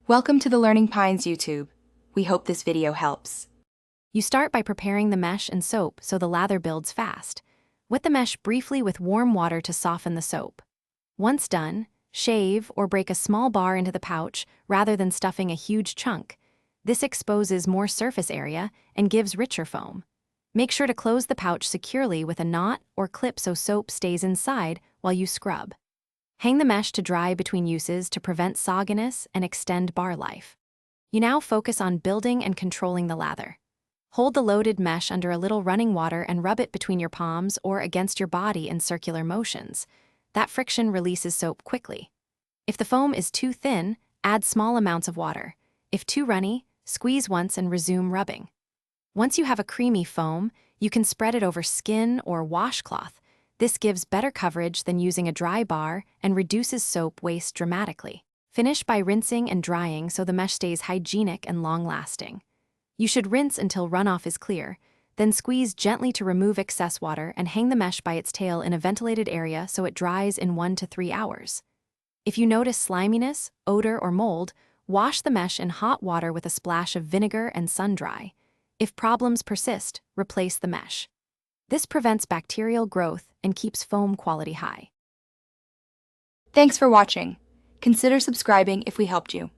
Welcome to the Learning Pines YouTube. We hope this video helps. You start by preparing the mesh and soap so the lather builds fast. Wet the mesh briefly with warm water to soften the soap. Once done, shave or break a small bar into the pouch rather than stuffing a huge chunk. This exposes more surface area and gives richer foam. Make sure to close the pouch securely with a knot or clip so soap stays inside while you scrub. Hang the mesh to dry between uses to prevent sogginess and extend bar life. You now focus on building and controlling the lather. Hold the loaded mesh under a little running water and rub it between your palms or against your body in circular motions. That friction releases soap quickly. If the foam is too thin, add small amounts of water. If too runny, squeeze once and resume rubbing. Once you have a creamy foam, you can spread it over skin or washcloth. This gives better coverage than using a dry bar and reduces soap waste dramatically. Finish by rinsing and drying so the mesh stays hygienic and long-lasting. You should rinse until runoff is clear, then squeeze gently to remove excess water and hang the mesh by its tail in a ventilated area so it dries in 1 to 3 hours. If you notice sliminess, odor, or mold, wash the mesh in hot water with a splash of vinegar and sun-dry. If problems persist, replace the mesh. This prevents bacterial growth and keeps foam quality high. Thanks for watching. Consider subscribing if we helped you.